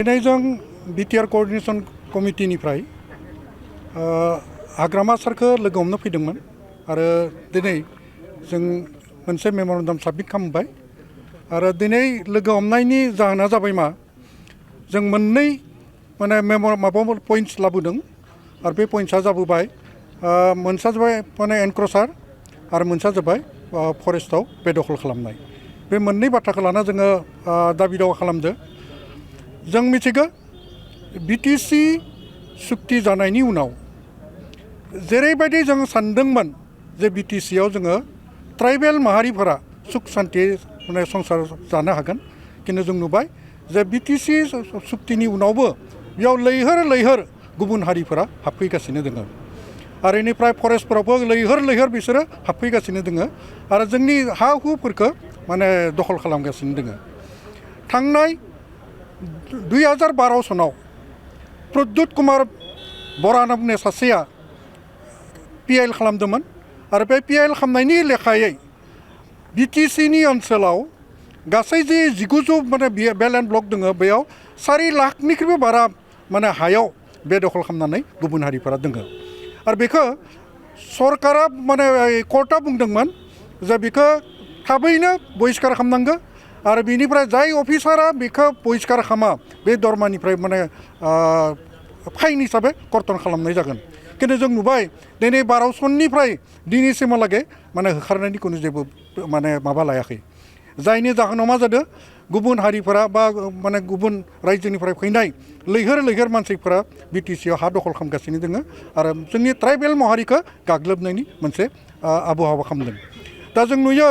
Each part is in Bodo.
दिनै जों बिटिआर कोअर्डिनेशन कमिटिनिफ्राय हाग्रामा सारखौ लोगो हमनो फैदोंमोन आरो दिनै जों मोनसे मेम'रेन्डाम साबमिट खालामबाय आरो दिनै लोगो हमनायनि जाहोना जाबाय मा जों मोननै माबा पइन्ट्स लाबोदों आरो बे पइन्ट्सआ जाबोबाय मोनसेया जाबाय एनक्रचार आरो मोनसेया जाबाय फरेस्टआव बेदखल खालामनाय बे मोननै बाथ्राखौ लाना जोङो दाबि दावा खालामदों जों मिथिगौ बिटिसि सुक्ति जानायनि उनाव जेरैबायदि जों सानदोंमोन जे बिटिसिआव जोङो ट्राइबेल माहारिफोरा सुख शान्ति संसार जानो हागोन किन्तु जों नुबाय जे बिटिसि सुक्तिनि उनावबो बेयाव लैहोर गुबुन हारिफोरा हाबफैगासिनो दङ आरो बेनिफ्राय फरेस्टफोरावबो लैहोर बिसोरो हाबफैगासिनो दङ आरो जोंनि हा हुफोरखौ दखल खालामगासिनो दङ थांनाय 2012 सनाव प्रद्युत कुमार बरा होनना बुंनाय सासेया पिआइएल खालामदोंमोन आरो बे पिआइएल खालामनायनि लेखायै बिटिसिनि ओनसोलाव गासै जे 1900 बेलेन्ड ब्लक दङ बेयाव 4 लाखनिख्रुइबो बारा हायाव बेदखल खालामनानै गुबुन हारिफोरा दङ आरो बेखौ सरकारा कर्टआ बुंदोंमोन जे बेखौ थाबैनो बहिष्कार खालामनांगौ आरो बेनिफ्राय जाय अफिसारा बेखौ बहिष्कार खालामा बे दरमानिफ्राय फाइन हिसाबै कर्तन खालामनाय जागोन किन्तु जों नुबाय दिनै 12 सननिफ्राय दिनैसिमहालागै होखारनायनि खुनु जेबो माबा लायाखै जायनि जाहोनाव मा जादों गुबुन हारिफोरा बा गुबुन रायजोनिफ्राय फैनाय लैहोर मानसिफोरा बिटिसिआव हा दखल खालामगासिनो दङ आरो जोंनि ट्राइबेल माहारिखौ गाग्लोबनायनि मोनसे आबहावा खालामदों दा जों नुयो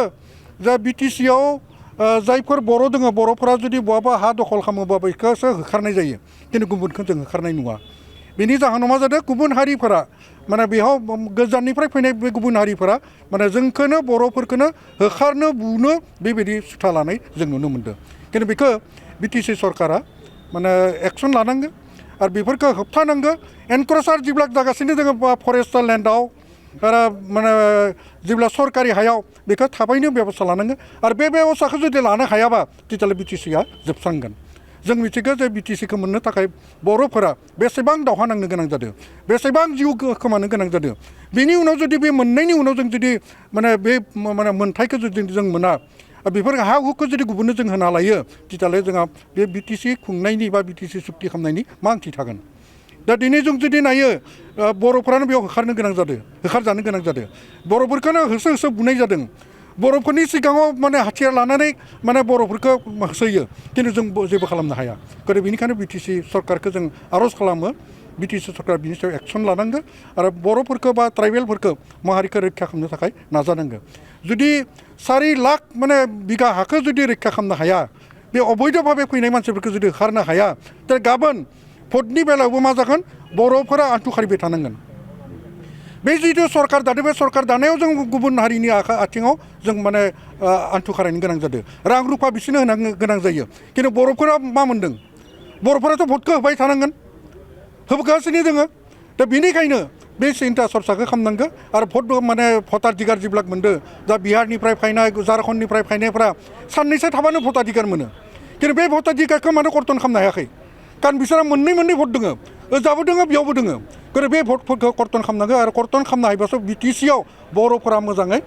जे बिटिसिआव जायफोर बर' दङ बर'फोरा जुदि बहाबा हा दखल खालामोबा बेखौसो होखारनाय जायो किन्तु गुबुनखौ जों होखारनाय नुवा बेनि जाहोनाव मा जादों गुबुन हारिफोरा बेयाव गोजाननिफ्राय फैनाय बे गुबुन हारिफोरा जोंखौनो बर'फोरखौनो होखारनो बुनो बेबायदि सुथा लानाय जों नुनो मोन्दों किन्तु बेखौ बिटिसि सरकारा एक्सन लानांगौ आरो बेफोरखौ होबथानांगौ एनक्रचार जेब्ला जागासिनो दङ फरेस्टल लेन्डआव आरो जेब्ला सरकारि हायाव बेखौ थाबैनो बेबस्था लानांगौ आरो बे बेबस्थाखौ जुदि लानो हायाबा तिताले बिटिसिआ जोबस्रांगोन जों मिथिगौ जे बिटिसिखौ मोननो थाखाय बर'फोरा बेसेबां दावहा नांनो गोनां जादों बेसेबां जिउ खोमानो गोनां जादों बेनि उनाव जुदि बे मोननायनि उनाव जों जुदि बे मोन्थायखौ जुदि जों मोना बेफोर हा हुखौ जुदि गुबुननो जों होना लायो तिताले जोंहा बे बिटिसि खुंनायनि बा बिटिसि सुक्ति खालामनायनि मा ओंथि थागोन दा दिनै जों जुदि नायो बर'फोरानो बेयाव होखारजानो गोनां जादों बर'फोरखौनो होसो बुनाय जादों बर'फोरनि सिगाङाव हाथियार लानानै बर'फोरखौ होसोयो किन्तु जों जेबो खालामनो हाया बेनिखायनो बिटिसि सरकारखौ जों आर'ज खालामो बिटिसि सरकारा बिनि सायाव एक्सन लानांगौ आरो बर'फोरखौ बा ट्राइबेलफोरखौ माहारिखौ रैखा खालामनो थाखाय नाजानांगौ जुदि 4 लाख बिगा हाखौ जुदि रैखा खालामनो हाया बे अबैध भावे फैनाय मानसिफोरखौ जुदि होखारनो हाया दा गाबोन भटनि बेलायावबो मा जागोन बर'फोरा आन्थु खारिबाय थानांगोन बे जिथु सरकार दादों बे सरकार दानायाव जों गुबुन हारिनि आथिङाव जों आन्थु खारायनो गोनां जादों रां रुफा बिसोरनो होनो गोनां जायो किन्तु बर'फोरा मा मोन्दों बर'फोराथ' भटखौ होबाय थानांगोन होगासिनो दङ दा बेनिखायनो बे सिन्था सरसाखौ खालामनांगौ आरो भटाधिकार जेब्ला मोनदों दा बिहारनिफ्राय फैनाय झारखन्डनिफ्राय फैनायफ्रा साननैसो थाबानो भटाधिकार मोनो किन्तु बे भटाधिकारखौ मानो कर्तन खालामनो हायाखै कारण बिसोरा मोननै भट दङ ओजाबो दङ बेयावबो दङ बे भटफोरखौ कर्तन खालामनांगौ आरो कर्तन खालामनो हायोबासो बिटिसिआव बर'फोरा मोजाङै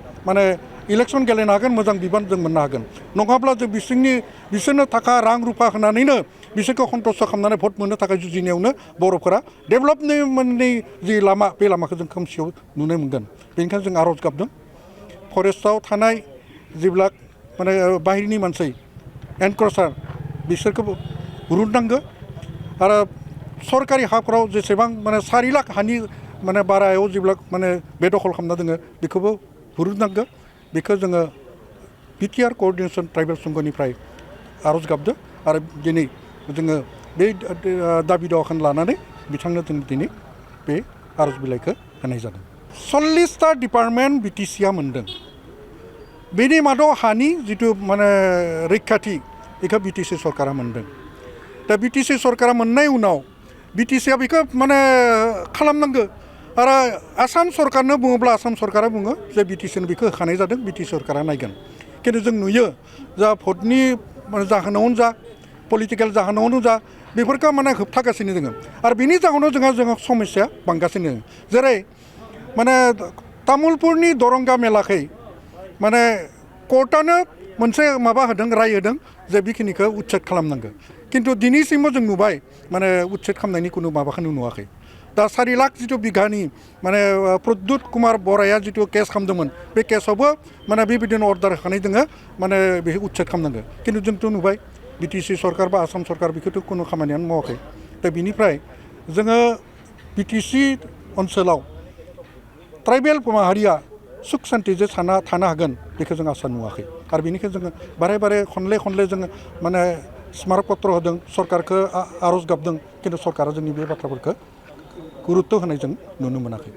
इलेक्सन गेलेनो हागोन मोजां बिबान जों मोननो हागोन नङाब्ला जों बिसोरनो थाखा रां रुफा होनानैनो बिसोरखौ सन्तुष्ट खालामनानै भट मोननो थाखाय जुजिनायावनो बर'फोरा डेभेलपमेन्टनि जि लामा बे लामाखौ जों खोमसियाव नुनो मोनगोन बेनिखायनो जों आर'ज गाबदों फरेस्टआव थानाय जेब्ला बाहेरनि मानसि एनक्रचार बिसोरखौ रुदनांगौ आरो सरकारि हाफोराव जेसेबां 4 लाख हानि बारायाव जेब्ला बेदखल खालामना दङ बेखौबो हुरुदनांगौ बेखौ जोङो बिटिआर कोअर्डिनेशन ट्राइबेल संघनिफ्राय आर'ज गाबदों आरो दिनै जोङो बे दाबि दावाखौ लानानै बिथांनो जों दिनै बे आर'ज बिलाइखौ होनाय जादों 40टा डिपार्टमेन्ट बिटिसिआ मोनदों बेनि मादाव हानि जिथु रैखाथि बेखौ बिटिसि सरकारा मोनदों दा बिटिसि सरकारा मोननाय उनाव बिटिसिआ बेखौ खालामनांगौ आरो आसाम सरकारनो बुङोब्ला आसाम सरकारा बुङो जे बिटिसिनो बेखौ होखानाय जादों बिटिसि सरकारा नायगोन किन्तु जों नुयो जा भटनि जाहोनावनो जा पलिटिकेल जाहोनावनो जा बेफोरखौ माने होबथागासिनो दोङो आरो बिनि जाहोनाव जोंहा समस्या बांगासिनो दोङो जेरै माने तामुलपुरनि दरंगा मेलाखै माने कर्टआनो मोनसे माबा होदों राय होदों जे बेखिनिखौ उच्चेद खालामनांगौ खिन्थु दिनैसिमबो जों नुबाय माने उच्चेद खालामनायनि खुनु माबाखौनो नुवाखै दा 4 लाख जिथु बिघानि माने प्रद्युत कुमार बराया जिथु केस खालामदोंमोन बे केसावबो माने बेबायदिनो अर्डार होखानाय दोङो माने बेखौ उच्चेद खालामनांगौ खिन्थु जोंथ' नुबाय बिटिसि सरकार बा आसाम सरकार बेखौथ' खुनु खामानियानो मावाखै दा बिनिफ्राय जोङो बिटिसि ओनसोलाव ट्राइबेल माहारिया सुख सान्तिजों थानो हागोन बेखौ जों आसा नुवाखै आरो बेनिखायनो जोङो बारे खनले जोङो माने स्मारक पत्र होदों सरकारखौ आर'ज गाबदों खिन्थु सरकारा जोंनि बे बाथ्राफोरखौ गुरुत्त' होनाय जों नुनो मोनाखै